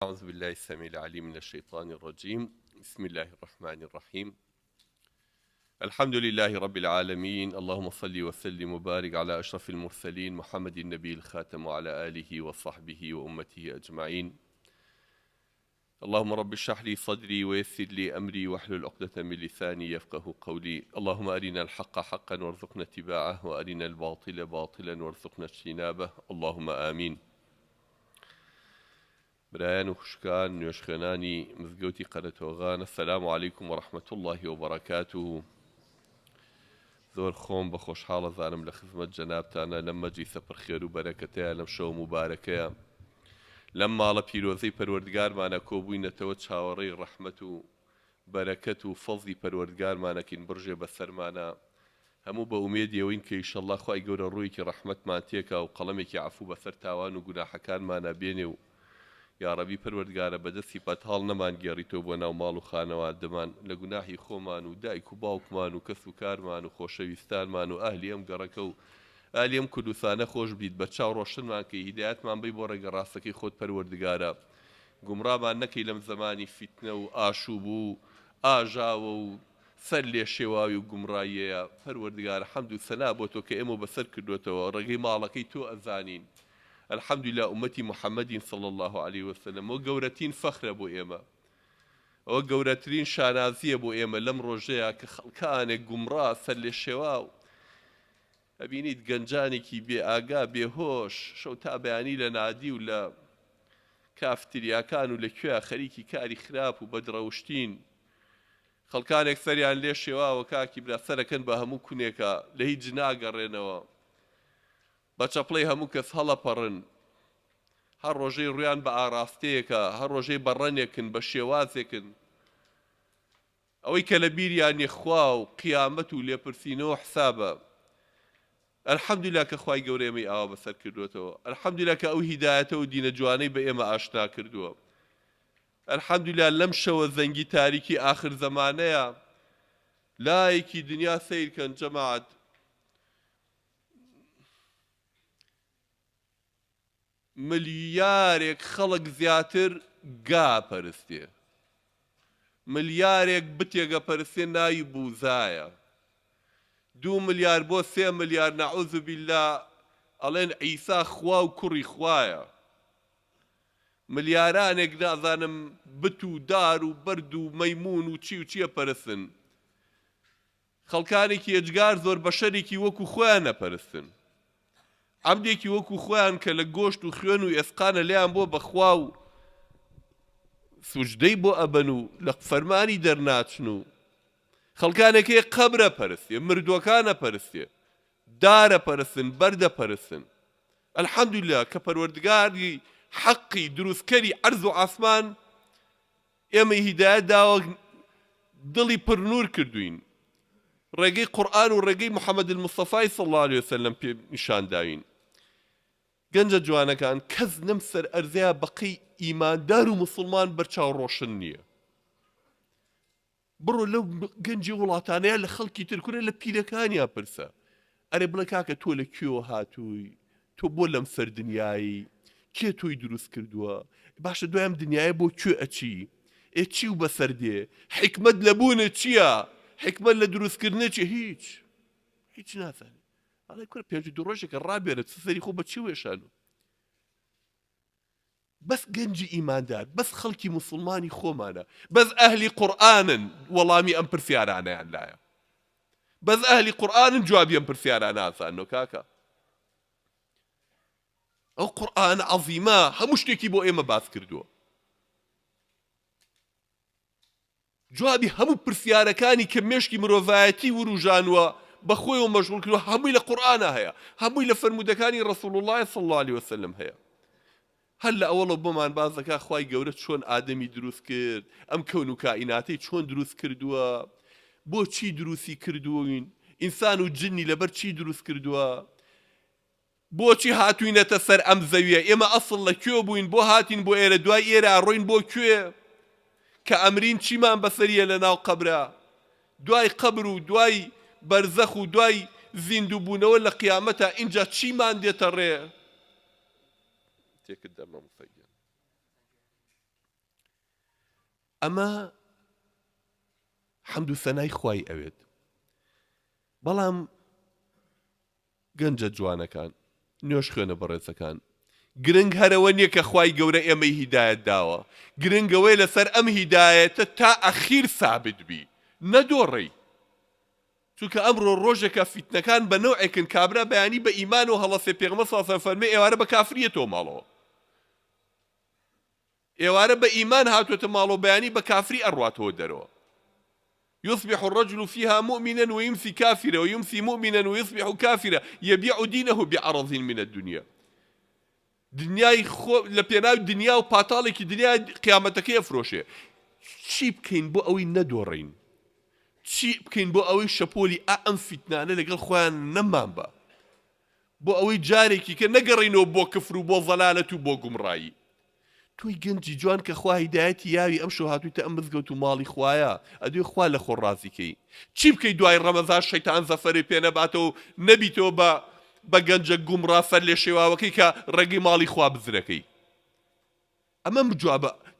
أعوذ بالله السميع العليم من الشيطان الرجيم. بسم الله الرحمن الرحيم. الحمد لله رب العالمين، اللهم صل وسلم وبارك على أشرف المرسلين محمد النبي الخاتم وعلى آله وصحبه وأمته أجمعين. اللهم رب اشرح لي صدري ويسر لي أمري واحلل عقدة من لساني يفقه قولي. اللهم أرنا الحق حقا وارزقنا اتباعه وأرنا الباطل باطلا وارزقنا اجتنابه، اللهم آمين. برایان و خوشکان نوێژخێنانی مزگەوتی قەرەتۆغان، السلام عليكم ورحمة الله وبركاته. زۆر خۆم بە خۆشحاڵە زانم لە خزمەت جەنابتانە لەم مەجلیسە پڕخێر و بەرەکەتەیە، لەم شەو مبارەکەیە، لەم ماڵە پیرۆزەی پەروەردگارمانە کۆبووینەتەوە چاوەڕێی ڕەحمەت و بەرەکەت و فەزڵی پەروەردگارمانەکەین بڕژێ بەسەرمانە، هەموو بە ئومێدیەوەین کە ئینشەڵڵا خوای گەورە ڕوویەکی ڕەحمەتمان تێکا و قەڵەمێکی عەفوو بەسەر تاوان و گوناحەکانمانە بێنێ و یا ڕەبی پەروەردگارە بەدەستی پەتاڵ نەمان گێڕیتەوە بۆ ناو ماڵ و خانەوادەمان، لە گوناحی خۆمان و دایک و باوکمان و کەس و کارمان و خۆشەویستانمان و ئەهلی ئەم گەڕەکە و ئالی ئەم کوردستانە خۆش بیت، بە چاو ڕۆشنمان کە هیدایەتمان بی بۆ ڕێگە ڕاستەکەی خۆت پەروەردگارە، گومڕامان نەکەی لەم زەمانی فیتنە و ئاشوب و ئاژاوە و سەر لێ شێواوی و گومڕاییەیە. پەروەردگارە حەمد و سەنا بۆ تۆ کە ئێمە بەسەر کردوێتەوە، ڕێگەی ماڵەکەی تۆ ئەزانین. الحمد لله أمتي محمد صلى الله عليه وسلم وقورتين فخر أبو إيما وقورتين شانازي أبو إيما لم رجيا كان قمرا سل الشواو أبينيت قنجاني كي بي آقا بي هوش شو تابعني لنادي ولا كافتريا كانوا لكيا خريكي كاري خراب وبدروشتين خلقان أكثر عن لي شواو وكاكي بلا سركن بهمو كونيكا لهي جناقا رينوا بەچەپڵەی هەموو کەس هەڵەپەڕن، هەر ڕۆژەی ڕویان بە ئاراستەیەکە، هەر ڕۆژەی بەڕەنێکن بە شێوازێکن، ئەوەی کە لە بیریانێ خوا و قیامەت و لێپرسینەوە حسابە. ئەلحەمدوللا کە خوای گەورە ئێمەی ئاوا بەسەر کردوێتەوە، ئەلحەمدوللا کە ئەو هیدایەتە و دینە جوانەی بە ئێمە ئاشنا کردووە، ئەلحەمدوللا لەم شەوە زەنگی تاریکی ئاخر زەمانەیە لایەکی دنیا سەیرکەن جەماعەت. ملیارێک خەڵک زیاتر گا پەرستێ، ملیارێک بتێگە پەرستێ ناوی بوزایە، 2 ملیار بۆ 3 ملیار نەعوذ بالله ئەڵێن عیسا خوا و کوڕی خوایە، ملیارانێک نازانم بت و دار و بەرد و مەیمون و چی و چیە پەرستن، خەڵکانێکی ئەجگار زۆر بەشەرێکی وەکو خۆیان نەپەرستن، عەبدێکی وەکو خۆیان کە لە گۆشت و خوێن و ئێسقانە لێیان بۆ بەخوا و سوجدەی بۆ ئەبەن و لە فەرمانی دەرناچن و خەڵکانێکی قەبرە پەرستێ، مردووەکانە پەرستێ، دارە پەرستن، بەردە پەرستن. ئەلحەمدوللا کە پەروەردگاری حەقی دروستکەری عەرز و عاسمان ئێمەی هیدایەت داوە، دڵی پڕنور کردوین، ڕێگەی قورئان و ڕێگەی محەممەد المستەفای صلی الله علیه وسلم پێ نیشان داوین. گەنجە جوانەکان، کەس نەم سەر ئەرزەیە بەقەی ئیماندار و مسلمان بەرچاو ڕۆشن نییە. بڕۆ لەو گەنجی وڵاتانەیە لە خەڵکی ترکورە لە پیرەکانیان پرسە، ئەرێ بڵێ کاکە تۆ لە کوێوە هاتووی، تۆ بۆ لەم سەر دنیایی، کێ تۆی دروست کردووە، باشە دوایەم دنیایە بۆ کوێ ئەچی، چی و بەسەر دێ، حکمت لە بوونە چییە، حکمت لە دروستکردنە چی؟ هیچ نازانێ. ئەڵێ کورە 52 ڕۆژێکە ڕابێرە سەری خۆ بە چی وێشانو. بەس گەنجی ئیماندار، بەس خەڵکی مسلمانی خۆمانە، بەس ئەهلی قورئانن وەڵامی ئەم پرسیارانەیان لایە، بەس ئەهلی قورئانن جوابی ئەم پرسیارانە ئاسانۆ کاکە. ئەو قورئان عەزیمە هەموو شتێکی بۆ ئێمە باس کردووە، جوابی هەموو پرسیارەکانی کە مێشکی مرۆڤایەتی وروژانوە بەخۆی و مەشغوڵ کردووە هەمووی لە قورئانە هەیە، هەمووی لە فەرمودەکانی ڕەسوڵ الله صلی الله علیه وسلم هەیە. هەر لە ئەوەڵە بۆمان باس دەکا خوای گەورە چۆن ئادەمی دروست کرد، ئەم کەون و کائیناتەی چۆن دروست کردووە، بۆ چی دروستی کردووین، ئینسان و جنی لەبەر چی دروست کردووە، بۆچی هاتوینەتە سەر ئەم زەویە، ئێمە ئەسڵ لە کوێ بووین، بۆ هاتین بۆ ئێرە، دوای ئێرە ئەڕۆین بۆ کوێ، کە ئەمرین چیمان بەسەریە لە ناو قەبرە، دوای قەبر و دوای بەرزەخ و دوای زیندوو بوونەوە لە قیامەتە ئینجا چیمان دێتە ڕێ. تێکت دەمە مفەیە ئەمە حەمد و سەنای خوای ئەوێت. بەڵام گەنجە جوانەکان، نوێش خوێنە بەڕێزەکان، گرنگ هەرەوە نییە کە خوای گەورە ئێمەی هیدایەت داوە، گرنگەوەی لەسەر ئەم هیدایەتە تا ئەخیر ثابت بی، نەدۆڕی. چونکە ئەمڕۆ ڕۆژێکە فیتنەکان بە نەوعێکن کابرا بەیانی بە ئیمان و هەڵەسێ پێغەمبەر صلی الله علیه و فەرمێ ئێوارە بە کافریەتەوە ماڵەوە، ئێوارە بە ئیمان هاتوێتە ماڵەوە بەیانی بە کافری ئەڕواتەوە دەرەوە. يصبح الرجل فيها مؤمنا ويمسي كافرا ويمسي مؤمنا ويصبح كافرا يبيع دينه بعرض من الدنيا. دنیای خۆ لە پێناوی دنیا و پاتاڵێکی دنیا قیامەتەکەی ئەفرۆشێ. چی بکەین بۆ ئەوەی نەدۆڕین؟ چی بکەین بۆ ئەوەی شەپۆلی ئەم فیتنانە لەگەڵ خۆیان نەمان بە، بۆ ئەوەی جارێکی کە نەگەڕینەوە بۆ کفر و بۆ زەلالەت و بۆ گومڕایی؟ توی گەنجی جوان کە خوا هیدایەتی یاوی ئەم شەو هاتوویتە ئەم مزگەوت و ماڵی خوایە، ئەدوێ خوا لە خۆ ڕازیکەی. چی بکەی دوای ڕەمەزان شەیتان زەفەرێ پێ نەباتەوە نەبیتەوە بە گەنجە گومڕا فەر لێ شێواوەکەی کە ڕێگەی ماڵی خوا بزرەکەی؟ ئەمە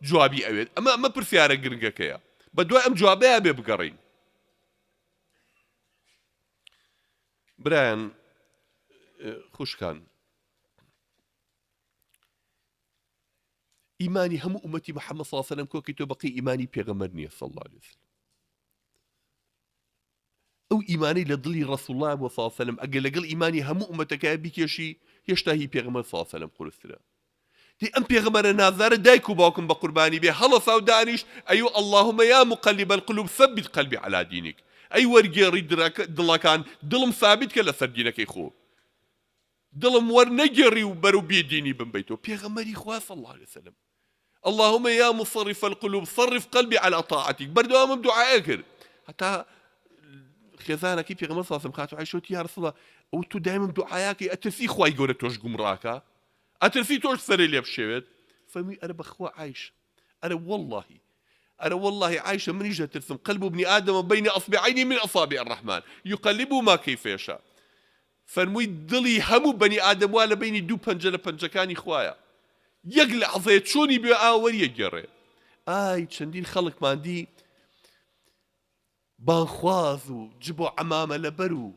جوابی ئەوێت، ئەمە پرسیارە گرنگەکەیە، بە دوای ئەم جوابەیە بێ بگەڕین. برایان خوشکان، ئیمانی هەموو ئومەتی محەممەد صلی الله علیه و سەلەم کۆکی تۆ بەقی ئیمانی پێغەمبەر نییە صلی الله علیه و سەلەم. ئەو ئیمانی لە دڵی ڕەسوڵ الله بۆ صلی الله علیه و سەلەم ئەگەر لەگەڵ ئیمانی هەموو ئومەتەکەی بیکێشی هێشتا هی پێغەمبەر صلی الله علیه و سەلەم قورسترە. دی ئەم پێغەمبەرە نازدارە دایک و باوکم بە قوربانی بێ هەڵەسا و دانیش ئەیوە اللهم یا مقلب القلوب ثبت قلبي على دينك. ئەی وەرگێڕی دڵەکان، دڵم ثابت کە لەسەر دینەکەی خۆ، دڵم وەرنەگێڕی و بەرەو بێدینی بمبەیتەوە. پێغەمبەری خوا صلی الله علیه و سەلەم اللهم يا مصرف القلوب صرف قلبي على طاعتك. بردوام دعاء کرد حتى خێزانەکەی پێغەمبەر صلی الله علیه و سەلەم خاتو عایشە وتی یا رسول الله ئەو تۆ دایمم دوعایەکەی ئەترسی خوای گەورە تۆش گومڕاکە، ئەترسی تۆش سەرێ لێ بشێوێت؟ فەرمووی ئەرە بەخوا عایشە، ئەرە والله عایشە منیش دەترسم قلب ابن آدم بين أصبعين من أصابع الرحمن يقلب ما كيف يشاء. فەرمووی دڵی هەموو بەنی ئادەم وا لە بینی دوو پەنجە لە پەنجەکانی خوایە، یەک لەحظەیە چۆنی بێ ئاوەریە گەڕێ. ئای چەندین خەڵکمان دی بانخواز و جبۆ عەمامە لەبەر و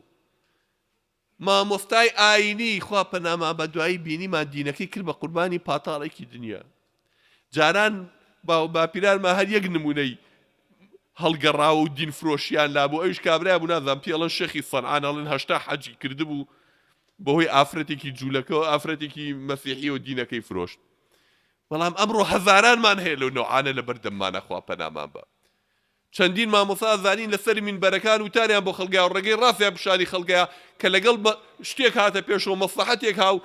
مامۆستای ئاینی خوا پەنامان بە دوایی بینیمان دینەکەی کرد بە قوربانی پاتاڵێکی دنیا. جاران باپیرانمان هەر یەک نمونەی هەڵگەڕاوە و دین فرۆشیان لابوو. ئەویش کابرای بوو نازانم پێڵەن شێخی سەنعان ئەڵێن 80 حەجی کردبوو بەهۆی ئافرەتێکی جوولەکە و ئافرەتێکی مەسیحی و دینەکەی فرۆشت. بەڵام ئەمڕۆ هەزارانمان هەیە لەو نەوعانە لە بەردەممانە خوا پەنامان بە. چەندین مامۆستا زانین لەسەر مینبەرەکان وتاریان بۆ خەڵگای و ڕێگەی ڕاستیان پیشانی خەڵگەیە کە لەگەڵ شتێک هاتە پێشەوە مەسلحەتێک هاو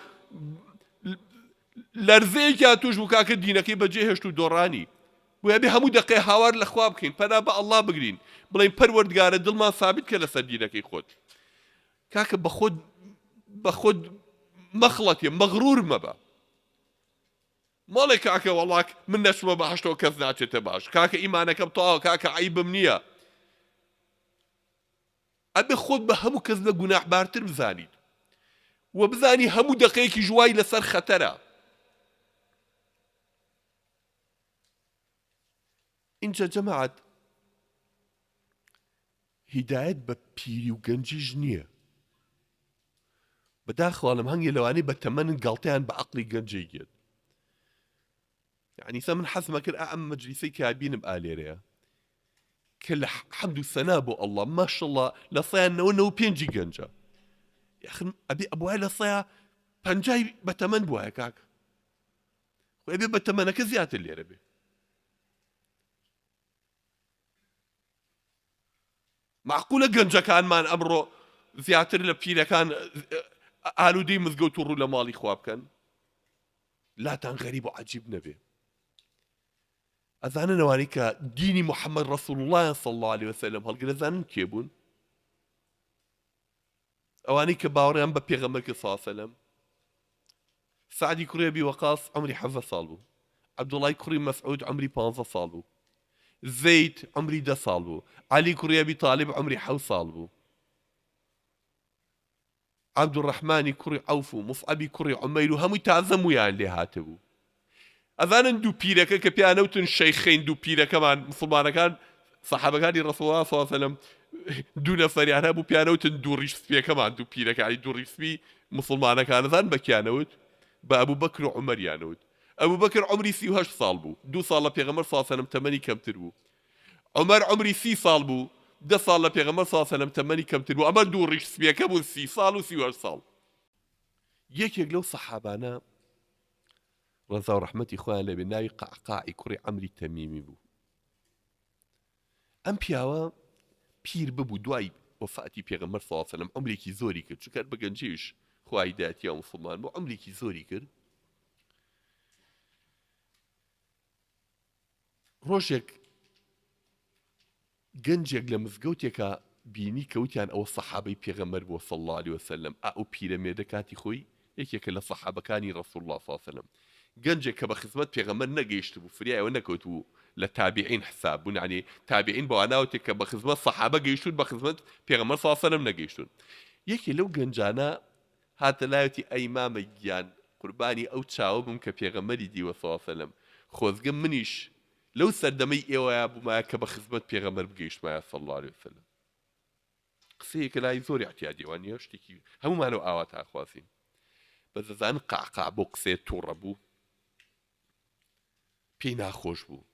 لەرزەیەکیان توش بوو کاکە دینەکەی بەجێ هێشت و دۆڕانی. بۆیە بێ هەموو دەقەی هاوار لە خوا بکەین، پەنا بە ئەڵڵا بگرین، بڵێین پەروەردگارە دڵمان ثابت کە لەسەر دینەکەی خۆت. کاکە بە خۆت مەخڵەتێ مەغرور مەبە. ماڵێ کاکە وەڵاک من نەچمە بەهەشتەوە کەس ناچێتە باش، کاکە ئیمانەکەم تەواوە، کاکە عەیبم نییە. ئەبێ خۆت بە هەموو کەس لە گوناحبارتر بزانیت و بزانی هەموو دەقەیەکی ژوای لەسەر خەتەرە. اینجا جەماعەت هیدایەت بە پیری و گەنجیش نییە. بەداخەوەڵم هەنگێ لەوانەی بە تەمەنن گاڵتەیان بە عەقڵی گەنجەی گێت. يعني من حزمة كل أعم مجلسي كابين بآليريا كل حمد والثناء بو الله ما شاء الله لصيان نو بينجي جنجا يا أخي أبي أبوها لصيا بنجاي بتمن بوها كاك وأبي بتمن كزيات اللي ربي معقولة جنجا كان مان أمره زياتر لبشينا كان قالوا دي مزقوتوا لمالي خواب كان لا تان غريب وعجيب نبي أذان نوانيك ديني محمد رسول الله صلى الله عليه وسلم هل قلت أذان كيبون أوانيك باوريان ببيغمبرك صلى الله عليه وسلم سعدي كوري أبي وقاص عمري حفظ صالبو عبد الله كوري مسعود عمري 15 صالبو زيد عمري 10 صالبو علي كوري أبي طالب عمري 7 صالبو عبد الرحمن كوري عوف مصعبي كوري عمير هم تعزموا يعني اللي هاتبو ئەزانن دوو پیرەکە کە پیانەوتن شەیخین دوو پیرەکەمان مسلمانەکان سەحابەکانی ڕەسوڵڵاه صلی الله علیه وسلم دوو نەفەریان هەبوو پیانەوتن دوو ڕیشسپیەکەمان دوو پیرەکانی دوو ڕیشسپی مسلمانەکان ئەزان بە کیانەوت بە ئەبوبەکر و عومەریانەوت ئەبوبەکر عمری 38 ساڵ بوو 2 ساڵ لە پێغەمبەر صلی الله علیه وسلم تەمەنی کەمتر بوو عمر عمری 30 ساڵ بوو 10 ساڵ لە پێغەمبەر صلی الله علیه وسلم تەمەنی کەمتر بوو ئەمە دوو ڕیشسپیەکە بوون 30 ساڵ و 38 ساڵ یەکێک لەو سەحابانە ڕەزا و ڕەحمەتی خۆیان لەبێ ناوی قەعقاعی کوڕی عەمری تەمیمی بوو ئەم پیاوە پیر ببوو دوای وەفاتی پێغەمبەر صلی الله علیه وسلم عمرێکی زۆری کرد چونکە بە گەنجیش خوا هیدایەتیە موسڵمان بوو عمرێکی زۆری کرد ڕۆژێک گەنجێک لە مزگەوتێکە بینی کەوتیان ئەوە سەحابەی پێغەمبەر بووە صلی الله علیه وسلم ئەو پیرەمێردە کاتی خۆی یەکێکە لە سەحابەکانی ڕەسوڵ الله صلی الله علیه وسلم گەنجێک کە بە خزمەت پێغەمبەر نەگەیشت بوو فریایەوە نەکەوت بوو لە تابعین حساب بوون یعنی تابعین بۆ ئاناوتێک کە بە خزمەت سەحابە گەیشتون بە خزمەت پێغەمبەر صلی الله علیه وسلم نەگەیشتون یەکێ لەو گەنجانە هاتە لایەتی ئەی مامە گیان قوربانی ئەو چاوە بووم کە پێغەمبەری دیوە صلی الله علیه وسلم خۆزگەم منیش لەو سەردەمەی ئێوەیە بوومایە کە بە خزمەت پێغەمبەر بگەیشتمایە صلی الله علیه وسلم قسەیەکە لای زۆری احتیاجیوان نییە شتێکی هەمومانەوە ئاوا تاخوازین بەس دەزانن قەعقاع بۆ قسەیە تووڕە بوو پێی ناخۆش بوو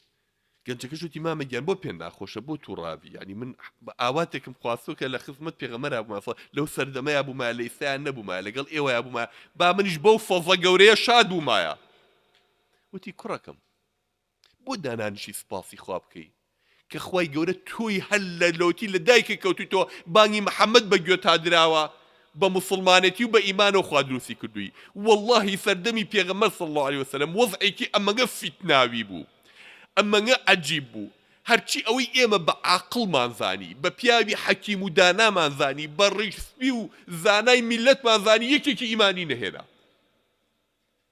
گەنجەکەش وتی مامە گیان بۆ پێ ناخۆشە بۆ تووڕاوی ینی من ئاواتێکم خواستۆ کە لە خزمەت پێغەمبەرا بوومە لەو سەردەمەیە بوومە لە ئێستایان نەبوومە لەگەڵ ئێوەیە بوومە با منیش بەو فەزە گەورەیە شاد بوومایە وتی کوڕەکەم بۆ دانانیشی سپاسی خوا بکەی کە خوای گەورە تۆی هەر لە لۆتی لە دایکە کەوتویتەوە بانگی محەممەد بە گوێ تا دراوە بە مسلمانەتی و بە ئیمانەوە خوا دروستی کردووی واللهی سەردەمی پێغەمبەر صلی الله علیه وسلم وەزعێکی ئەمەگە فیتناوی بوو ئەمەگە عەجیب بوو هەرچی ئەوەی ئێمە بە عاقڵمان زانی بە پیاوی حەکیم و دانامان زانی بە ڕیشسپی و زانای میلەتمان زانی یەکێکی ئیمانی نەهێنا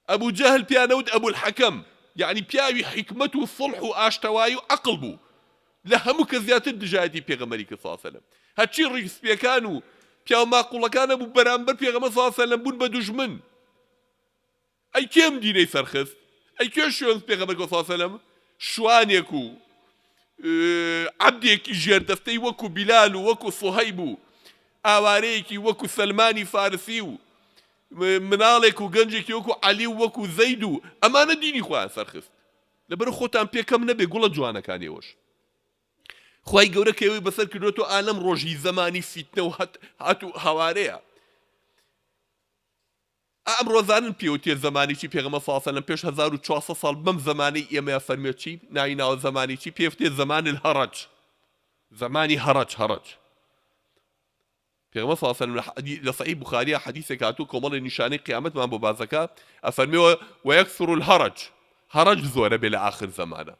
ئەبوو جەهل پیانەوت ئەبوو الحەکەم یعنی پیاوی حکمت و صلح و ئاشتەوایی و عەقڵ بوو لە هەموو کە زیاتر دژایەتی پێغەمبەری کرد صلی الله علیه وسلم هەرچی ڕیشسپیەکان و پیاو ماقوڵەکانە بوو بەرامبەر پێغەمبەر صلی الله علیه وسلم بوون بە دوژمن ئەی کێم دینەی سەرخست ئەی کێ شوێن پێغەمبەر صلی الله علیه وسلم شوانێک و عەبدێکی ژێردەستەی وەکو بیلال و وەکو سوهەیب و ئاوارەیەکی وەکو سەلمانی فارسی و مناڵێک و گەنجێکی وەکو عەلی و وەکو زەید و ئەمانە دینی خۆیان سەرخست لەبەر خۆتان پێکەم نەبێ گوڵە جوانەکانیەوەش خوای گەورە کەوەی بەسەر کردوێتەوە ئالەم ڕۆژی زەمانی فیتنە و هاتو هەوارەیە ئەم ڕۆزانن پێوتێ زەمانێکی پێغەمبەر صلی الله علیه وسلم پێش 1400 ساڵ بەم زەمانەی ئێمە فەرمێت چی ناوی ناوە زەمانی چی پێوتێ زەمان الهەرج زەمانی هەرج پێغەمبەر صلی الله علیه وسلم لە صحیح بوخاریە حەدیثێک هاتوو کۆمەڵی نیشانەی قیامەتمان بۆ بازەکە ئەفەرمێەوە وەیەکثر الهەرج هەرج زۆرە بێ لە ئاخر زەمانە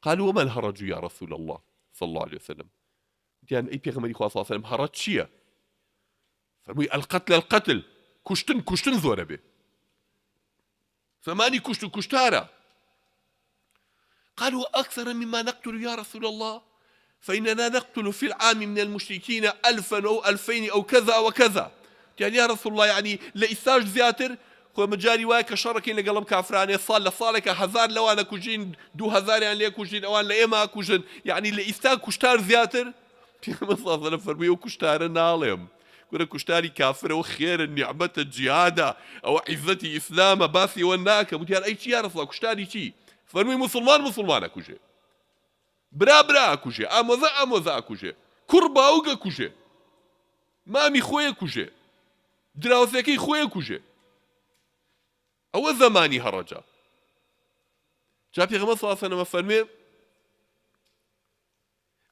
قالوا وما الهرج يا رسول الله صلى الله عليه وسلم يعني أي بيغمري خواه صلى الله عليه وسلم هرج شيء فرمي القتل كشتن زورة به فماني كشتارا قالوا أكثر مما نقتل يا رسول الله فإننا نقتل في العام من المشركين 1000 أو 2000 أو كذا وكذا يعني يا رسول الله يعني لإساج زياتر خۆ مجاری وایە کە شەڕەکەین لەگەڵم کافرانێ ساڵ لە ساڵێکە 1000 لەوانە کوژین 2000یان لێ کوژین ئەوان لە ئێمە کوژن یعنی لە ئیستا کوشتار زیاتر پێغەمبەر صلی الله علیه وسلم فەرمووی ئەو کوشتارە ناڵێم گورە کوشتاری کافرەوە خێرە نیعمەتە جیهادە ئەوە عیزەتی ئیسلامە باسی ئەوە ناکەم وتیان ئەی چی یا رەسوڵ الله کوشتاری چی فەرمووی مسلمانە کوژێ برا کوژێ ئامۆزە کوژێ کوڕ باوگە کوژێ مامی خۆیە کوژێ دراوسەکەی خۆیە کوژێ ئەوە زەمانی هەڕەجە جا پێغەمبەر صلی الله علیه وسلم فەرمێ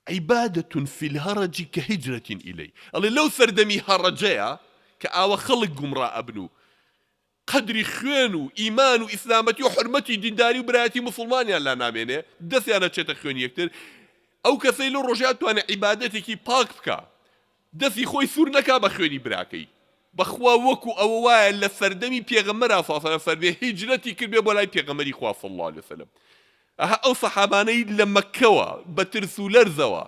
عیبادة في الهرج كهجرة إلي ئەڵێ لەو سەردەمی هەڕەجەیە کە ئاوە خەڵک گومڕا ئەبن و قەدری خوێن و ئیمان و ئیسلامەتی و حرمەتی دینداری و برایەتی مسلمانیان لا نامێنێ دەستیانە چێتە خوێنی یەکتر ئەو کەسەی لەو ڕۆژەیە توانێت عیبادەتێکی پاک بکە دەستی خۆی سوور نەکا بە خوێنی براکەی بەخوا وەکو ئەوە وایە لە سەردەمی پێغەمبەرا صلی الله علیه وسلم فەرمێ هیجرەتی کردبێ بۆ لای پێغەمبەری خوا صلی الله علیه وسلم ئەو سەحابانەی لە مەککەوە بە ترس و لەرزەوە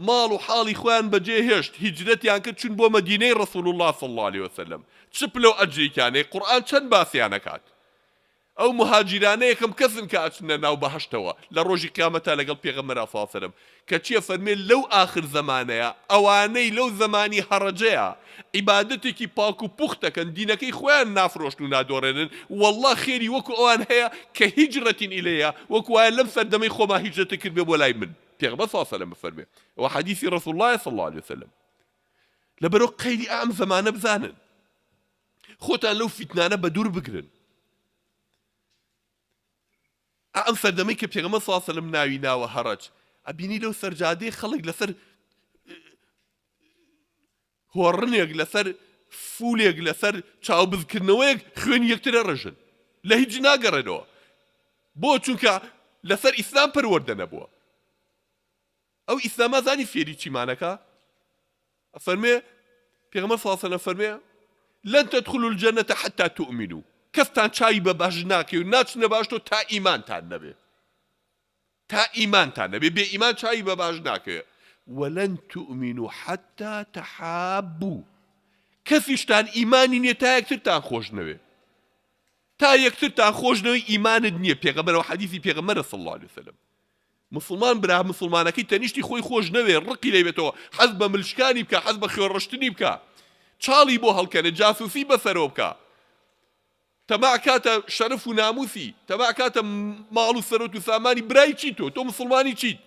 ماڵ و حاڵی خۆیان بەجێهێشت هیجرەتیان کرد چون بۆ مەدینەی ڕەسوڵ الله صلی الله علیه وسلم چ پلە و ئەجریکانەی قورئان چەند باسییان نەکات ئەو مهاجرانە یەکەم کەسن کە ئەچنە ناو بەهەشتەوە لە ڕۆژی قیامەتە لەگەڵ پێغەمبەر فاسەلەم کە چییە فەرمێ لەو ئاخر زەمانەیە ئەوانەی لەو زەمانی هەڕەجەیە عیبادەتێکی پاک و پوختەکەن دینەکەی خۆیان نافرۆشت و نادۆڕێنن والله خێری وەکو ئەوان هەیە کە هیجرەتین ئیلەیە وەکو وایە لەم سەردەمەی خۆما هیجرەتە کرد بێ بۆ لای من پێغەمبەر فاسەلەم بفەرمێ ئەوە حەدیثی ڕەسوڵ الله صلی الله عليه وسلم لەبەرەوە قەیدی ئەم زەمانە بزانن خۆتان لەو فیتنانە بە دوور بگرن ئەم سەردەمەی کە پێغەمبەر صلی الله عليه وسلم ناوی ناوە هەڕەج ئەبینی لەو سەرجادەی خەڵک لەسەر هۆڕنێک لەسەر فولێک لەسەر چاوبزکردنەوەیەک خوێن یەکترە ڕژن لە هیچ ناگەڕێنەوە بۆ چونکە لەسەر ئیسلام پەروەردە نەبووە ئەو ئیسلامە زانی فێری چیمانەکە ئەفەرمێ پێغەمبەر صلی الله عليه وسلم فەرمێ لن تدخلوا الجنة حتى تؤمنوا کەستان چاوی بە باش ناکەی و ناچنە باشتۆ تا ئیمانتان نەبێ تا ئیمانتان نەبێ بێ ئیمان چاوی بە باش ناکەوێ ولن تؤمنوا حتى تحابوا کەسیشتان ئیمانی نییە تا یەکترتان خۆش نەوێ تا یەکترتان خۆش نەوەی ئیمانت نییە پێغەمبەرەوە حەدیثی پێغەمبەرە صلی الله عليه وسلم مسلمان برا مسلمانەکەی تەنیشتی خۆی خۆش نەوێ ڕقی لێ بێتەوە حەز بە ملشکانی بکە حەز بە خوێڕشتنی بکە چاڵی بۆ هەڵکەنێ جاسوسی بەسەرەوە بکە تەماع کاتە شەرف و ناموسی تەماع کاتە ماڵ و سەرۆت و سامانی برای چیت تۆ مسلمانی چیت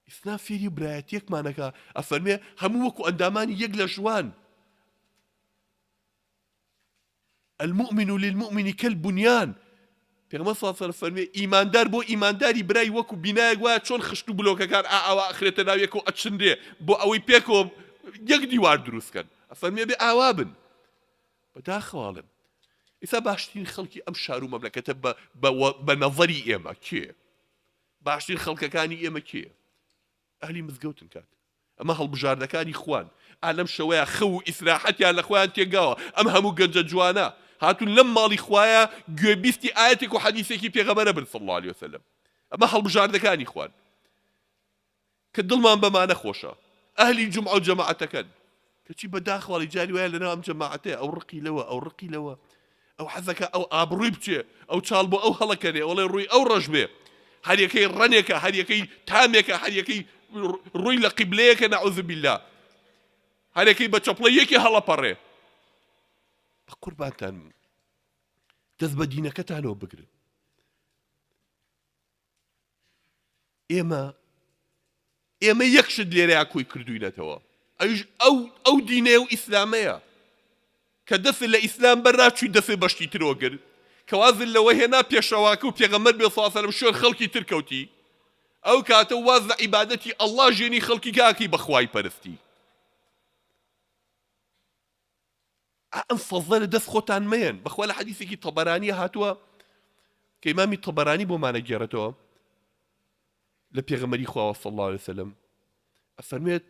ئیسلام فێری برایەتیەکمانەکە ئەفەرمێ هەموو وەکو ئەندامانی یەک لە ژوان المؤمن للمؤمن كالبنيان پێغەمبەر صلی الله عليه وسلم فەرمێ ئیماندار بۆ ئیمانداری برای وەکو بینایەک وایە چۆن خشت و بلۆکەکان ئاوا ئەخرێتە ناو یەک و ئەچندێ بۆ ئەوەی پێکەوە یەک دیوار دروستکەن ئەفەرمێ بێ ئاوا بن بەداخەواڵم ئێستا باشترین خەڵکی ئەم شار و مەملەکەتە بە نەظەری ئێمە کێ باشترین خەڵکەکانی ئێمە کێ ئەهلی مزگەوتن کات ئەمە هەڵبژاردەکانی خوان ئالەم شەوەیە خەو و ئیسراحەتیان لە خۆیان تێگاوە ئەم هەموو گەنجە جوانە هاتون لەم ماڵی خوایە گوێبیستی ئاەتێک و حەدیثێکی پێغەمبەرە بن صلی الله عليه وسلم ئەمە هەڵبژاردەکانی خوان کە دڵمان بەمانە خۆشە ئەهلی جومعە و جەماعەتەکەن کەچی بەداخەڵی جاری وایە لەناو ئەم جەماعەتەیە ئەو ڕقی لەوە ئەو ڕقی لەوە ئەو حەزەکە ئەو ئابڕووی بچێ ئەو چاڵ بۆ ئەو هەڵەکەنێ وەڵێ ڕووی ئەو ڕەش بێ هەر یەکەی ڕەنێکە هەر یەکەی تامێکە هەر یەکەی ڕووی لە قیبلەیەکە نەعوذ بالله هەر یەکەی بە چەپڵەیەکی هەڵەپەڕێ بە قوربانتان دەست بە دینەکەتانەوە بگرن ئێمە یەکشت لێرەیە کۆی کردوینەتەوە ئەو دینەیە و ئیسلامەیە کە دەست لە ئیسلام بەرناچووی دەسێ بەشتی ترەوە گرت کەوازن لەوە هێنا پێشەواکە و پێغەمبەر بێ صلی الله عليه وسلم شوێن خەڵکی تر کەوتی ئەو کاتە واز لە عیبادەتی ئەڵڵا ژێنی خەڵکی کاکی بەخوای پەرستی ئەم فەزڵە لە دەست خۆتان مەیەن بەخوا لە حەدیثێکی تەبەرانیە هاتووە کە ئیمامی تەبەرانی بۆمانە گێڕێتەوە لە پێغەمبەری خواوە صلی الله عليه وسلم ئەفەرمێت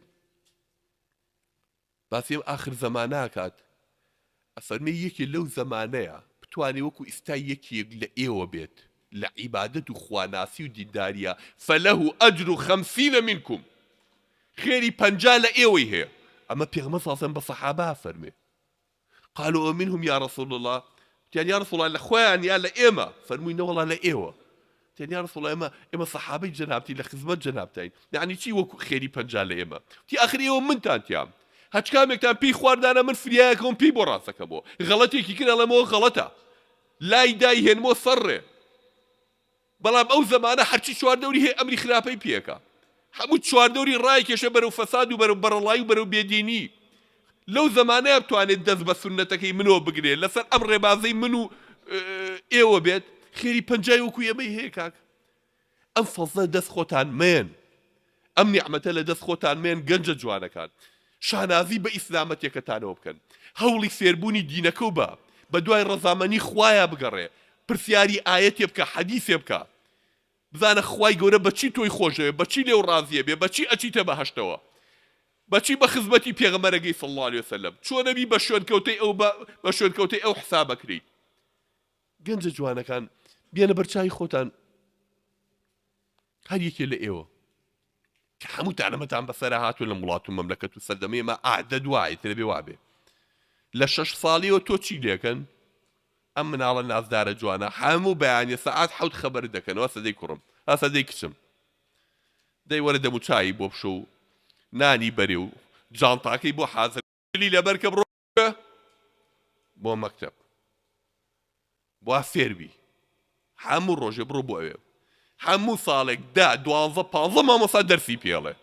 باسی ئاخر زەمانە کات ئەفەرمێ یەکێ لەو زەمانەیە بتوانێ وەکو ئیستا یەکێک لە ئێوە بێت لە عیبادەت و خواناسی و دینداریە فەلەه ئەجر 50 منکم خێری 50 لە ئێوەی هەیە ئەمە پێغەمبەر صلی الله عليه وسلم بە سەحابە فەرمێ قالوا ومنهم يا رسول الله تيان يا رسول الله لخوان يا لإما فرمونا والله لإيوة تيان يا رسول الله إما صحابي جنابتي لخدمة جنابتين يعني شي وكو خيري بنجال لإما تي آخر يوم من تانتيام هاتش كامك تان بي خواردانا من فرياكم بي براسك أبو غلطي كي كنا لمو غلطة لا يداي هن مو صره بلام أو زمانة حرشي شوار دوري هي أمري خلافي بيكا حمود شوار دوري رايك يا شبرو فساد وبرو برلاي وبرو بيديني لو زمانه بتوانێت دەست بە سنەتەکەی منەوە بگرێت لەسەر ئەم ڕێبازەی من و ئێوە بێت خێری پەنجای وەکو ئێمەی هەیە کاک ئەم فەزڵە دەست خۆتان مێن ئەم نیعمەتە لە دەست خۆتان مێن گەنجە جوانەکان شانازی بە ئیسلامەتێکەتانەوە بکەن هەوڵی فێربوونی دینەکە و بە دوای ڕەزامەنی خوایە بگەڕێ پرسیاری ئاەتێ بکە حەدیثێ بکە بزانە خوای گەورە بەچی تۆی خۆشەوێ بەچی لێو ڕازیە بێ بەچی ئەچیتە بەهەشتەوە بەچی بە خزمەتی پێغەمبەرەکەی صلی الله عليه وسلم چۆنەبی بە شوێنکەوتەی ئەو حسابە کڕیت گەنجە جوانەکان بێنە بەرچاوی خۆتان هەر یەکێ لە ئێوە کە هەمووتان ئەمەتان بەسەرە هاتووە لە وڵات و مەملەکەت و سەردەمەی ئەمە ئاعدەد وایە ترەبێ وابێ لە 6 ساڵیەوە تۆ چی لێکەن ئەم مناڵە نازدارە جوانە هەموو بەیانی سەعات حەوت خەبەر دەکەنەوە سەدەی کوڕم سەدەی کچم دەی وەرە دەم و چایی بۆ بشە و نانی بەرێ و جانتاکەی بۆ حازری لەبەر کە بڕۆ بۆ مەکتەب بۆ فێربی هەموو ڕۆژێ بڕۆ بۆ ئەوێ هەموو ساڵێک 10-12-15 مامۆستا دەرسی پێڵێ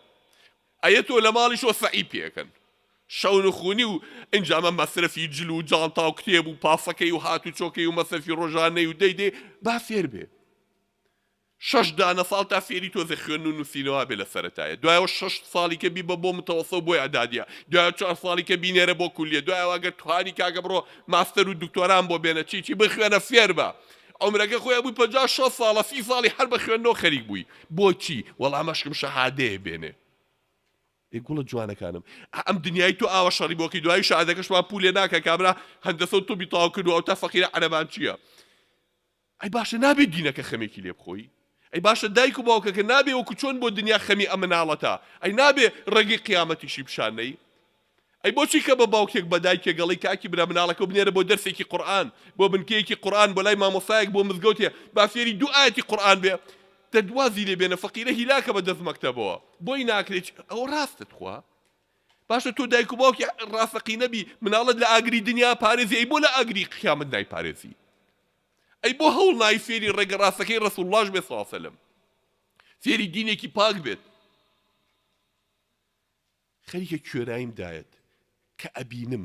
ئەیە تۆ لە ماڵیشۆ سەعی پێکەن شەون و خونی و ئەنجامە مەسرفی جل و جانتا و کتێب و پاسەکەی و هات و چۆکەی و مەسرفی ڕۆژانەی و دەیدێ با فێر بێ 6 دانە ساڵ تا فێری تۆزە خوێن و نووسینەوە بێ لە سەرەتایە دوایەوە 6 ساڵی کە بی بە بۆ متەوەسە بۆی ئەدادیە دوایە 4 ساڵی کە بینێرە بۆ کولیە دوایەوە ئەگەر توانی کاکە بڕۆ ماستەر و دکتۆران بۆ بێنە چی بخوێنە فێر بە عمرەکە خۆی بووی 56 ساڵە 30 ساڵی هەر بە خوێندنەوە خەریک بووی بۆچی وەڵام مەشکم شەهادەیە بێنێ گوڵە جوانەکانم ئەم دنیای تۆ ئاوە شەڕی بۆکەی دوای شادەکەشمان پولێ ناکە کابرا هەندەسە و تۆبی تاو کردو ئەو تا فەقیرە عەرەبان چییە ئەی باشە نابێت دینەکە خەمێکی لێ بخۆی ئەی باشە دایک و باوکەکە نابێ وەکو چۆن بۆ دنیا خەمی ئەم مناڵەتە ئەی نابێ ڕێگەی قیامەتیشی بشانەی ئەی بۆچی کە بە باوکێک بە دایکێ گەڵی کاکی برا مناڵەکە بنێرە بۆ دەرسێکی قورئان بۆ بنکەیەکی قورئان بۆ لای مامۆستایەک بۆ مزگەوتێ با فێری 2 ئاەتی قورئان بێ دەدوازی لێ بێنە فەقیرە هیلاکە بە دەست مەکتەبەوە بۆی ناکرێت ئەوە ڕاستت خوا باشە تۆ دایک و باوکی ڕاستەقی نەبی مناڵت لە ئاگری دنیا پارێزی ئەی بۆ لە ئاگری قیامەت نایپارێزی ئەی بۆ هەوڵ نای فێری ڕێگە ڕاستەکەی ڕەسوڵ اللهش بێت صلی الله علیه وسلم فێری دینێکی پاک بێت خەریکە کوێراییم دایەت کە ئەبینم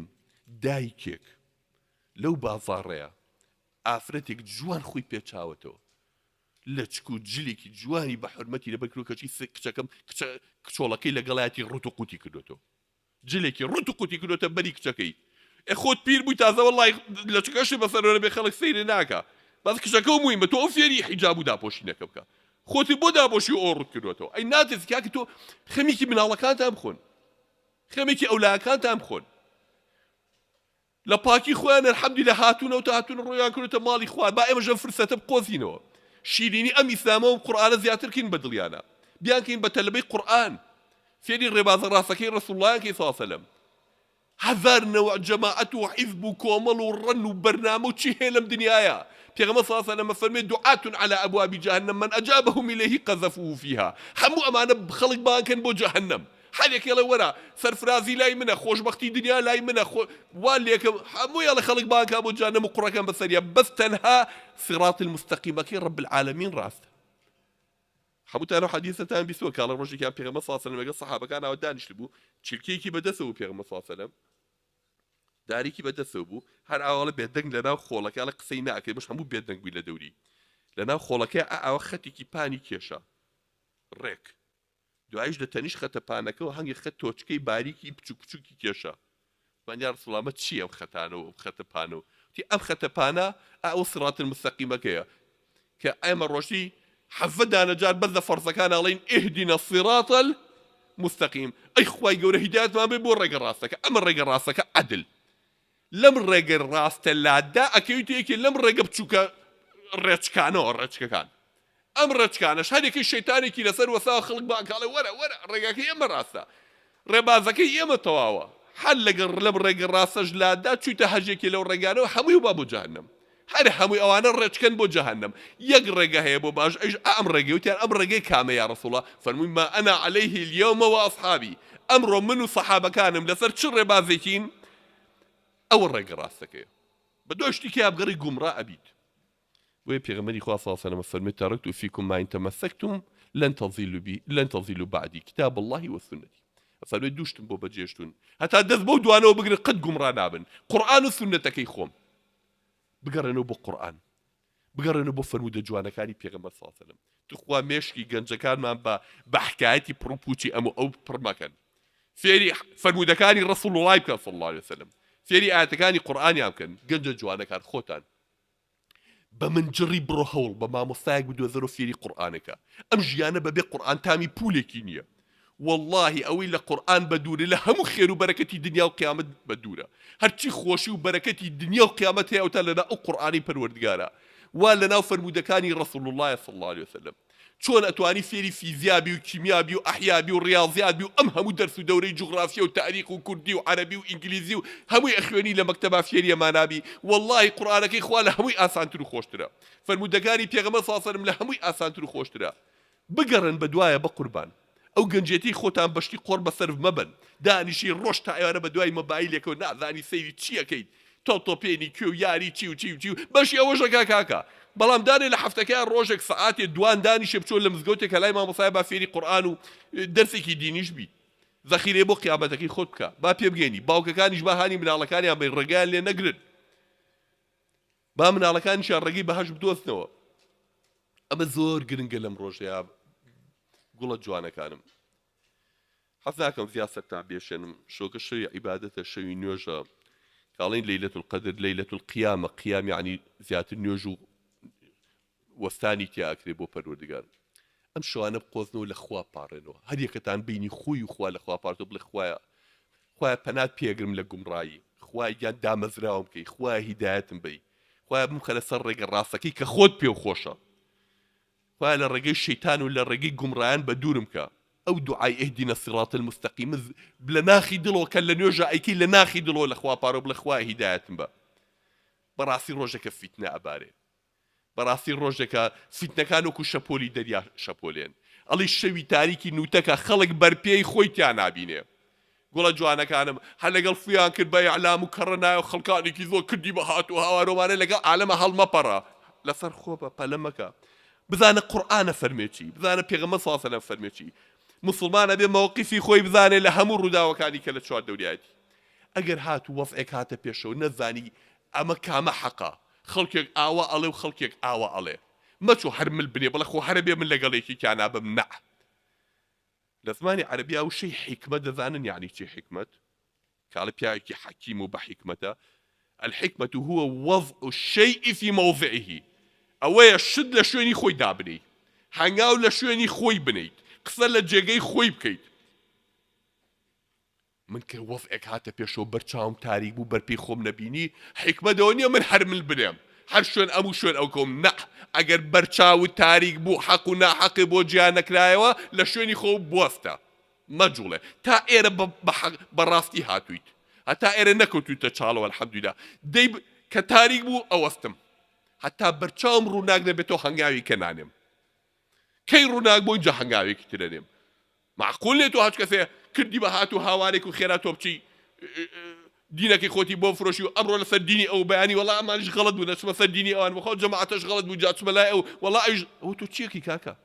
دایکێک لەو بازاڕەیە ئافرەتێک جوان خۆی پێچاوەتەوە لە چک و جلێکی جوانی بە حرمەتی لەبەر کچی کچەکەم کچۆڵەکەی لەگەڵایەتی ڕوت و قوتی کردوێتەوە جلێکی ڕوت و قوتی کردوێتە بەری کچەکەی خۆت پیر بووی تازە وەڵای لە چکەشی بەسەرەوە بێ خەڵک سەیرێ ناکە باز کچەکە و مووی بە تۆ ئەو فێری حیجاب و داپۆشینەکە بکە خۆتی بۆ دابۆشی ئەو ڕوت کردوێتەوە ئەی ناتێت کاکە تۆ خەمیکی مناڵەکانتان بخۆن خەمێکی ئەولایەکانتان بخۆن لە پاکی خۆیان الحەمدولیلا هاتوونەوە تا هاتوونە ڕۆیان کردوتە ماڵی خوا با ئێمەژە فرسەتە بقۆزینەوە شیرینی ئەم ئیسلامە و قورئانە زیاترکەین بە دڵیانە بیانکەین بە تەلەبەی قورئان فێری ڕێبازە ڕاستەکەی ڕەسوڵڵایەکی صلی الله علیه وسلم هەزار نەوع جەماعەت و حیزب و کۆمەڵ و ڕەن و بەرنامە و چی هەیە لەم دنیایە پێغەمبەر صلی الله علیه وسلم فەرمێ دعاة على أبواب جهنم من أجابهم إليه قذفوه فيها هەموو ئەمانە خەڵک بانکەن بۆ جەهەنەم هەرێک ئێڵێ وەرە سەرفرازی لای منە خۆشبەختی دنیا لای منە وان لێکم هەموو ئێڵێ خەڵک بانکە بۆ جەهەنەم و قوڕەکەم بەسەریە بەس تەنها صراط المستەقیمەکەی رب العالمین ڕاستە هەمووتانە حەدیثەتان بیستووە کاڵە ڕۆژێکیان پێغەمبەر صلی الله علیه وسلم لەگەڵ سەحابەکان ئەوە دانیشت بوو چرکەیەکی بەدەستەوە پێغەمبەر صلی الله علیه وسلم داریکی بەدەستەوە بوو هەر ئاوەڵە بێدەنگ لەناو خۆڵەکە ئەڵە قسەی ناکەی بەش هەموو بێدەنگ بووی لە دەوری لەناو خۆڵەکەی ئاوە خەتێکی پانی کێشە ڕێک دوایش دەتەنیش خەتە پانەکەەوە هەنگی خەت تۆچکەی باریکی بچوک بچووکی کێشە بەنیار ڕەسوڵڵامە چی ئەم خەتانەوە خەتە پانەوە تی ئەم خەتە پانە ئەو سڕات المستەقیمەکەیە کە ئێمە ڕۆژی حەفە دانەجار بەس لە فەرزەکان ئەڵێن ئیهدینە الصراط المستەقیم ئەی خوای گەورە هیدایەتمان بێ بۆ ڕێگە ڕاستەکە ئەمە ڕێگە ڕاستەکە عەدل لەم ڕێگە ڕاستە لادا ئەکەویت یەکێ لەم ڕێگە بچووکە ڕێچکانەوە ڕێچکەکان ئەم ڕێچکانەش هەرێکی شەیتانێکی لەسەر وەسا خەڵک باکاڵێ وەرە ڕێگەکەی ئێمە ڕاستە ڕێبازەکەی ئێمە تەواوە هەر لەگەڵ لەم ڕێگە ڕاستەش لادا چوویتە هەژێکی لەو ڕێگانەوە هەمووی با بۆ جەهەنەم هەر هەمووی ئەوانە ڕێچکەن بۆ جەهەنەم یەک ڕێگە هەیە بۆ باش ئەیش ئەم ڕێگەی وتیان ئەم ڕێگەی کامە یا ڕەسوڵڵا فەرمووی ما ئەنا عەلەیه اليوم وأصحابي ئەمڕۆ من و سەحابەکانم لەسەر چ ڕێبازێکین ئەوە ڕێگە ڕاستەکەیە بە دۆ شتێکی ئابگەڕی گومڕا ئەبیت وهي پیغمبری خدا صلی الله علیه و فرمود ترکت فیکم ما ان تمسکتم لن تضلوا بعدی کتاب الله و سنتی فرمود دوشتم بۆ بەجێشتون هەتا دەست بەو دوانەوە بگرن قەت گومڕا نابن قورئان و سنەتەکەی خۆم بگەڕێنەوە بۆ قورئان بگەڕێنەوە بۆ فەرمودە جوانەکانی پێغەمبەر صلی الله علیه و سلم تخوا مێشکی گەنجەکانمان بە حکایەتی پڕوپوچی ئەو پڕمەکەن فێری فەرمودەکانی ڕەسوڵ وڵای بکەن صلی الله علیه و سلم فێری ئاەتەکانی قورئانیان بکەن گەنجە جوانەکان خۆتان بە من جڕی بڕۆ هەوڵ بە مامۆستایەک بدۆزەرەوە فێری قورئانەکە ئەم ژیانە بەبێ قورئان تامی پولێکی نییە والله ئەوەی لە قورئان بە دوورە لە هەموو خێر و بەرەکەتی دنیا و قیامەت بە دوورە هەرچی خۆشی و بەرەکەتی دنیا و قیامەت هەیە ئەوتا لەناو ئەو قورئانی پەروەردگارە وا لەناو فەرمودەکانی ڕەسوڵ الله صلی الله علیه وسلم چۆن ئەتوانی فێری فیزیابی و کیمیابی و ئەحیابی و ڕاضیابی و ئەم هەموو دەرس و دەورەی جوغرافیا و تاریخ و کوردی و عەرەبی و ئینگلیزی و هەمووی ئەخوێنی لە مەکتەبا فێری ئەمانابی وەڵڵاهی قورئانەکەی خوا لە هەمووی ئاسانتر و خۆشترە فەرموودەکانی پێغەمبەر صلی الله عەلەیهی وسەلەم لە هەمووی ئاسانتر و خۆشترە بگەڕن بە دوایە بە قوربان ئەو گەنجێتی خۆتان بەشتی قۆڕ بەسەر مەبن دانیشی ڕۆژ تا ئێوارە بە دوای مۆبایلێکەوە نازانی سەیری چیەکەیت تۆپێنی کوێ و یاری چی و چی و چی و بەشی ئەوەشەکە کاکە بەڵام دانێ لە هەفتەکەیان ڕۆژێک سەعاتێ دوان دانیشە بچۆ لە مزگەوتێک کە لای مامۆسای با فێری قورئان و دەرسێکی دینیش بی زەخیرەی بۆ قیامەتەکەی خۆت بکە با پێ بگەێنی باوکەکانیش با هانی مناڵەکانیان بێ ڕێگەیان لێ نەگرن با مناڵەکانیشیان ڕێگەی بەهەشت بدۆستنەوە ئەمە زۆر گرنگە لەم ڕۆژەیە گوڵە جوانەکانم حەز ناکەم زیاسەتتان بێشێنم شۆکە شەوی عیبادەتە شەوی نوێژە قاڵین لەیلەت القەدر لەیلەت القیامە قیام یعنی زیاتر نوێژ و وەستانی تیاکرێ بۆ پەروەردگار ئەم شەوانە بقۆزنەوە لە خوا پاڕێنەوە هەر یەکەتان بینی خۆی و خوا لە خوا پارتۆ بڵێ خوایە پەنات پێگرم لە گومڕایی خوای گیان دامەزراوم بکەی خوایە هیدایەتم بی خوایە بمخە لەسەر ڕێگە ڕاستەکەی کە خۆت پێ و خۆشە خوایە لە ڕێگەی شەیتان و لە ڕێگەی گومڕایان بە دوورم کە ئەو دوعای ئیهدینا الصراط المستقیم لە ناخی دڵەوە کە لە نوێژە ئەیکەی لە ناخی دڵەوە لە خوا پارۆ بڵێ خوایە هیدایەتم بە بەڕاستی ڕۆژێکە فیتنە ئەبارێ بەڕاستی ڕۆژێکە فیتنەکان وەکو شەپۆلی دەریا شەپۆلێن ئەڵی شەوی تاریکی نوتەکە خەڵک بەرپێی خۆی تیان نابینێ گوڵە جوانەکانم هەر لەگەڵ فیان کرد بە ئیعلام و کەڕەنایە و خەڵکانێکی زۆر کردی بە هات و هاوارۆمانە لەگەڵ عالەمە هەڵمەپەڕە لەسەر خۆ بە پەلەمەکە بزانە قورئانە فەرمێکی بزانە پێغەمبەر صلی الله عەلەیهی وسەلەم فەرمێکی مسلمانە بێ مەوقیفی خۆی بزانێ لە هەموو ڕووداوەکانی کە لە چوار دەوریایەتی ئەگەر هات و وەفعێک هاتە پێشەوە نەزانی ئەمە کامە حەقا خەڵکێک ئاوا ئەڵێ و خەڵکێک ئاوا ئەڵێ مەچۆ هەر مل بنێ بڵێ خۆ هەرە بێ من لەگەڵێکی کیان نابم نە لە زمانی عەرەبیا وشەی حیکمەت دەزانن یعنی چی حیکمەت کاڵە پیاوێکی حەکیم و بە حیکمەتە الحکمة هو وضع الشيء في موضعه ئەوەیە شت لە شوێنی خۆی دابنیت هەنگاو لە شوێنی خۆی بنیت قسە لە جێگەی خۆی بکەیت من کە وەفعێک هاتە پێشەوە بەرچاوم تاریک بوو بەرپێی خۆم نەبینی حیکمەتەوە نییە من هەر مل بنێم هەر شوێن ئەموو شوێن ئەو کۆم نە ئەگەر بەرچاو تاریک بوو حەق و ناحەقی بۆ گیان نەکرایەوە لە شوێنی خۆ بوەستە مەجوڵێ تا ئێرە بەڕاستی هاتوویت هەتا ئێرە نەکەوتویتە چاڵەوە الحەمدولیلا دەی کە تاریک بوو ئەوەستم هەتا بەرچاوم ڕووناک نەبێتەوە هەنگاوی کە نانێم کەی ڕووناک بۆ اینجا هەنگاوێکی ترە نێم معقول نێت و هەچ کەسێ کردی بە هات و هاوارێک و خێرا تۆ بچی دینەکەی خۆتی بۆ فرۆشی و ئەمڕۆ لەسەر دینی ئەو بەیانی وەڵا ئەمانش غەڵەت بوو دەچمە سەر دینی ئەوان بەخۆ جەماعەتەش غەڵەت بوو جا چمە لای ئەو وەڵا ئەو تۆ چیەکی کاکە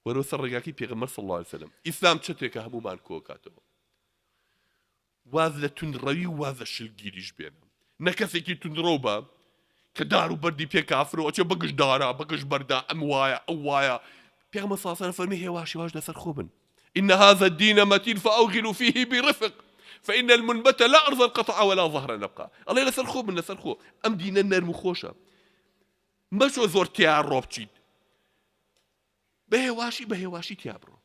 وەرەوە سەر ڕێگاکەی پێغەمبەر صلی الله علیه وسلم ئیسلام چەتێکە هەموومان کۆ کاتەوە واز لە توندڕەوی و واز لە شلگیریش بێنە نە کەسێکی توندڕەو بە کە دار و بەردی پێ کافرەوە ئەچێ بەگشت دارا بەگشت بەردا ئەم وایە ئەو وایە پێغەمبەر صلی الله علیه وسلم فەرمی هێواشی واش لەسەر خۆ بن إن هذا الدين متين فأوغلوا فيه برفق فإن المنبت لا أرض القطع ولا ظهر نبقى الله لسر خو من لسر خو أم دين النار مخوشة مشو زور تيار روبتشيد بهواشي تيابرو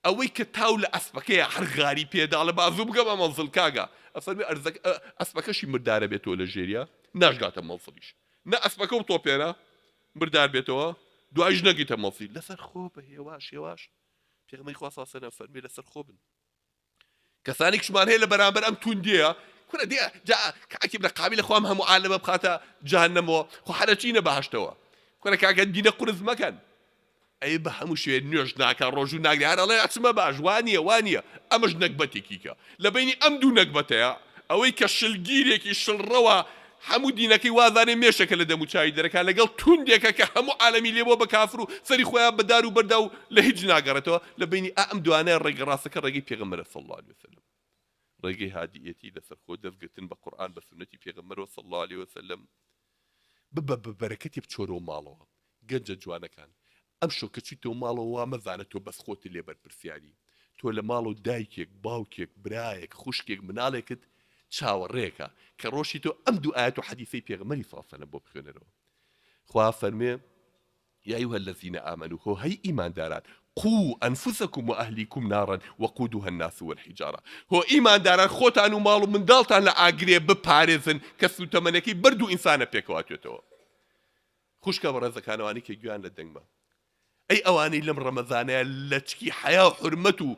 أوي كتاول أسبكية حرغاري بيدا على بعضو بقى منزل كاغا أفرمي أرزك أسبكة شي مردارة بيتو لجيريا ناش قاتا منصليش نا أسبكة وطوبينا مردار بيتو دو أجنا قيتا منصلي لسر خو بهواش پێغەمبەری خوا صلی الله علیه و سلم فەرمی لەسەر خۆ بن کەسانێکشمان هەیە لە بەرامبەر ئەم توندیە کورە دێ جا کاکی بنە قابلە خوام هەموو عالەمە بخاتە جەهەنەمەوە خۆ حەرەچینە بەهەشتەوە کورە کاکە دینە قورس مەکەن ئەی بە هەموو شوێن نوێژ ناکە ڕۆژ و ناگری هەر ئەڵێ ئەچمە باش وانیە ئەمەش نەکبەتێکیکە لە بینی ئەم دوو نەکبەتەیە ئەوەی کە شلگیرێکی شڵڕەوە هەموو دینەکەی وازانێ مێشەکە لە دەموچاوی دەرەکە لەگەڵ توندێکە کە هەموو عالەمی لێبۆ بە کافر و سەری خۆیان بەدار و بەردا و لە هیچ ناگەڕێتەوە لە بینی ئەم دوانەیە ڕێگە ڕاستەکە ڕێگەی پێغەمبەرە صلی الله علیه وسلم ڕێگەی هادیەتی لەسەر خۆ دەستگرتن بە قورئان بە سنەتی پێغەمبەرەوە صلی الله علیه وسلم ببە بەرەکەتی بچۆرەوە ماڵەوە گەنجە جوانەکان ئەم شۆ کە چیتەوە ماڵەوە وا مەزانە تۆ بەس خۆت لێ بەرپرسیاری تۆ لە ماڵ و دایکێک باوکێک برایەک خوشکێک مناڵێکت چاوەڕێکە کە ڕۆژی تۆ ئەم دوو ئاەت و حەدیثەی پێغەمبەری صلی الله علیه وسلم بۆ بخوێنەرەوە خوا فەرمێ يا أيها الذين آمنوا هو هي إيمان داران قوا أنفسكم وأهليكم نارا وقودها الناس والحجارة هو إيمان داران خوتان ومالو من دالتان لآقرية ببارزن كسو تمنكي بردو إنسان بيكواتيوتو خوشکە بەڕێزەکانەوانی کە گویان لە دەنگمە ئەی ئەوانەی لەم ڕەمەزانەیە لە چکی حیا و حورمەت و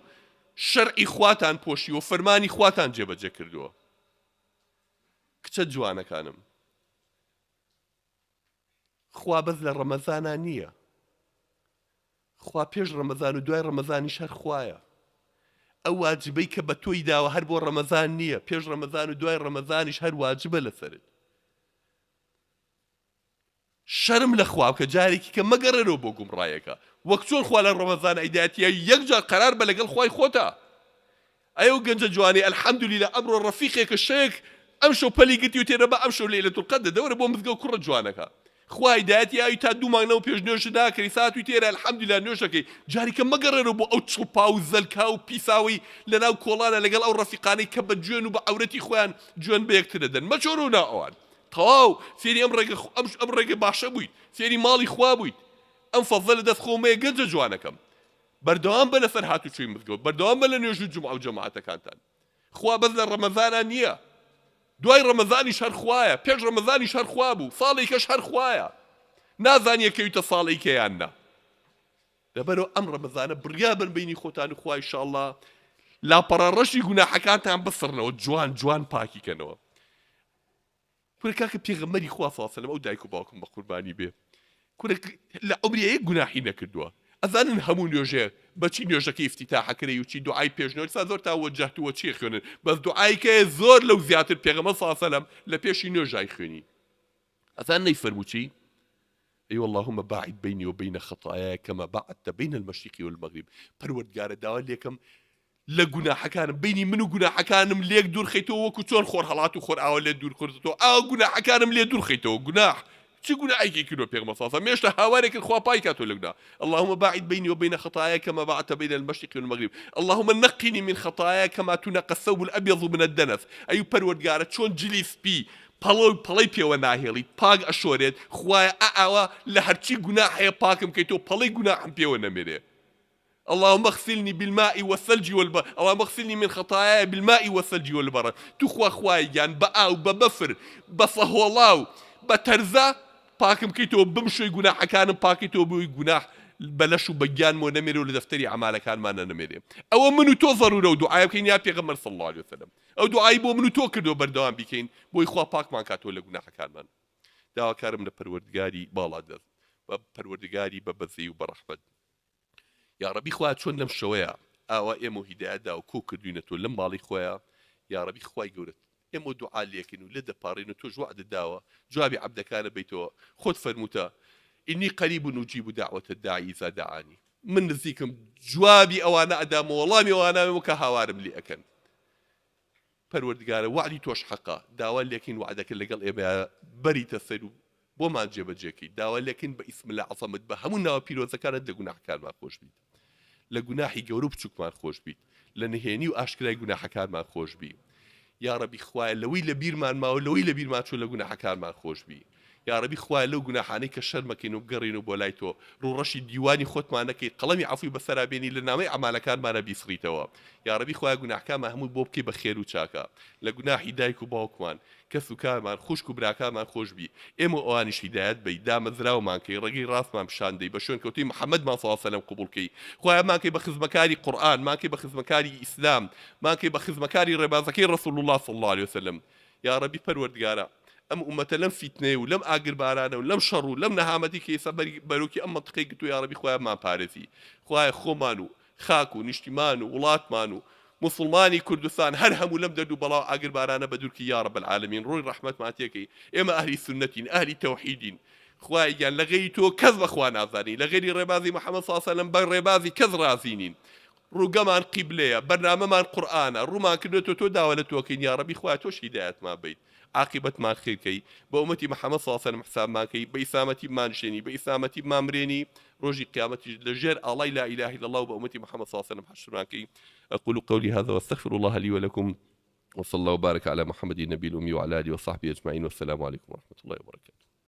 شەرعی خواتان پۆشی و فەرمانی خواتان جێبەجێ کردووە کچە جوانەکانم خوا بەس لە ڕەمەزانە نییە خوا پێش ڕەمەزان و دوای ڕەمەزانیش هەر خوایە ئەو واجبەی کە بە تۆی داوە هەر بۆ ڕەمەزان نییە پێش ڕەمەزان و دوای ڕەمەزانیش هەر واجبە لەسەرت شەرم لە خوا کە جارێکی کە مەگەڕێنەوە بۆ گومڕایەکە وەک چۆن خوا لە ڕەمەزان ئەیدایەتیە یەکجار قەرار بە لەگەڵ خوای خۆتە ئەو گەنجە جوانی ئەلحەمدولیلە ئەمڕۆ ڕەفیقێکە شەیەک ئەم شەو پەلی گرتی و تێرە بە ئەم شەو لەیلەتول قەدر دەورە بۆ مزگەوت کوڕە جوانەکە خوا هیدایەتی ئاوی تا دوو مانگنەوە پێش نوێژت ناکەی ساتوی تێرە ئەلحەمدولیلە نوێژەکەی جاری کە مەگەڕێنەوە بۆ ئەو چڵپا و زەلکا و پیساوی لەناو کۆڵانە لەگەڵ ئەو ڕەفیقانەی کە بە جوێن و بە عەورەتی خۆیان جوێن بە یەکتر دەدەن مەچۆرە و ناوەوان تەواو فێری ئەم ڕێگە باشە بوویت فێری ماڵی خوا بوویت ئەم فەزە لە دەست خۆمەیە گەنجە جوانەکەم بەردەوام بە لەسەر هاتوچووی مزگەوت بەردەوام بە لە نوێژ و جومعە و جەماعەتەکانتان خوا بەس لە ڕەمەزانە نییە دوای ڕەمەزانیش هەر خوایە پێش ڕەمەزانیش هەر خوا بوو ساڵێکەش هەر خوایە نازانیە کەویتە ساڵی کەیان نا لەبەرەوە ئەم ڕەمەزانە بڕیابن بینی خۆتان و خوا ئینشاءڵڵا لاپەڕەڕەشی گوناحەکانتان بسڕنەوە جوان جوان پاکیکەنەوە کورە کاکە پێغەمبەری خوا صلی الله علیه و سلم ئەو دایک و باوکم بە قوربانی بێ کورە لە عمری یەک گوناحی نەکردووە ئەزانن هەموو نوێژێ بەچی نوێژەکەی افتتاحەکەی و چی دوعای پێشنەوەی سا زۆر تاوەجەهتووە چی خوێنن بەس دوعایکە زۆر لەو زیاتر پێغەمبەر صلی الله علیه و سلم لە پێشی نوێژای خوێنی ئەزان نەیفەرموو چی أيوة اللهم باعد بيني وبين خطاياي كما بعدت بين المشرق والمغرب پروردگار داوا لێکم لە گوناحەکانم بینی من و گوناحەکانم لێک دوور خەیتەوە وەکو چۆن خۆر هەڵات و خۆر ئاوە لێ دوور کردەوە ئاو گوناحەکانم لێ دوور خەیتەوە گوناح چی گوناحێکی کردووە پێغەمبەر صلی الله عليه وسلم مێشتە هاوارێکت خوا پای کاتۆ لە گوناح اللهم باعد بيني وبين خطاياي كما بعدت بين المشرق والمغرب اللهم نقني من خطاياي كما تنقى الثوب الأبيض من الدنس أي پروردگار چۆن جلی سپی پەڵەی پێوە ناهێڵیت پاک ئەشۆرێت خوایە ئاوا لە هەرچی گوناحەیە پاکم کەیتەوە پەڵەی گوناحم پێوە نەمێرێ اللهم اغسلني بالماء والثلج والبرد اللهم اغسلني من خطاياي بالماء والثلج والبرد تو خوای گیان بە ئاو بە بەفر بە سەهۆڵاو بە تەرزە پاکم کەیتەوە بمشۆی گوناحەکانم پاکیتەوە بۆی گوناح بەلەش و بەگیانمۆ نەمێرێ و لە دەفتەری عەمالەکانمانە نەمێرێ ئەوە من و تۆ ضرورە و دوعای بکەین یا پێغەمبەر صلی الله علیه وسلم ئەو دوعای بۆ من و تۆ کردەوە بەردەوام بیکەین بۆی خوا پاکمان کاتەوە لە گوناحەکانمان داواکارم لە پەروەردگاری باڵا دەست بە پەروەردگاری بە بەزەی و بەڕەحمەت یا ڕەبی خوا چۆن لەم شەوەیە ئاوا ئێمە هیدایەتدا و کۆ کردوینەتەوە لەم ماڵی خۆیە یا ڕەبی خوای گەورە ئێمە دوعا لێکن و لێ دەپاڕین و تۆ وعدت داوە جوابی عەبدەکانە بیتەوە خۆت فەرمووتە إني قريب نجيب دعوة الداعي إذا دعاني من نزيكم جوابي أوانا أدام والله وأنا مكهوارم لي أكن پروردگار وعدي توش حقا داوا لكن وعدك اللي قال إيه بري تسلو وما جاب جاكي داوا لكن باسم الله عصمت بهمنا وبيرو ذكرت لجناح كان ما خوش بيت لجناحي جوروب شوك ما خوش بيت لنهيني وأشكال جناح كان ما خوش بيت يا ربي خوای لوی لبیر مان ما لوی لبیر ما چۆ لە گوناحەکان ما خۆش بی یا ربی خوای لەو گوناحانەی کە شەرمەکەین و بگەڕین و بۆ لای تۆ ڕوڕەشی دیوانی خۆتمان نەکەی قەڵەمی عەفوی بەسەرا بێنی لە نامەی عەمالەکانمانە بیسڕیتەوە یا ربی خوای گوناحەکانمان هەمووی بۆ بکەی بە خێر و چاکە لە گوناحی دایک و باوکمان کەس و کارمان خوشک و براکانمان خۆش بی ئێمە ئەوانیش هیدایەت بەی دامەزراومان کەی ڕێگەی ڕاستمان پیشاندەی بە شوێن کەوتوی محەممەدمان صلی الله علیه وسلم قبول کەی خوایمان کەی بە خزمەکاری قورئان مان کەی بە خزمەکاری ئیسلام مان کەی بە خزمەکاری ڕێبازەکەی ڕەسوول الله صلی الله علیه وسلم یا ربی پەروەردگارە ئەم ئومەتە لەم فیتنەیە و لەم ئاگربارانە و لەم شەڕ و لەم نەهامەتی کە ئێستا بەرۆکی ئەم مەنتیقەی گرتووە یا رەبی خوایمان پارێزی خوایە خۆمان و خاک و نیشتیمان و وڵاتمان و مسلمانی کوردستان هەر هەموو لەم دەرد و بەڵاو ئاگربارانە بە دوورکی یا رب العالمین ڕۆی ڕەحمەتمان تێکەی ئێمە ئەهلی سونەتین ئەهلی تەوحیدین خوای گیان لە غەیری تۆ کەس بەخوا نازانین لە غەیری ڕێبازی محەممەد صلی الله علیه وسلم بە ڕێبازی کەس رازینین ڕووگەمان قیبلەیە بەرنامەمان قورئانە ڕوومان کردوێتەوە تۆ داوا لە تۆکەین یا رەبی خوای تۆش هیدایەتمان بیت عاقبەتمان خێرکەی بە ئومەتی محەممەد صلی الله علیه وسلم حسابمان کەی بە ئیسامەتیمان شێنی بە ئیسامەتیمان مرێنی ڕۆژی قیامەتیش لەژێر ئاڵای لا إله إلا الله و بە ئومەتی محەممەد صلی الله علیه وسلم حەشرمان کەی أقول قولي هذا واستغفر الله لي ولكم وصلى الله وبارك على محمد النبي الأمي وعلى آله وصحبه أجمعين والسلام عليكم ورحمة الله وبركاته.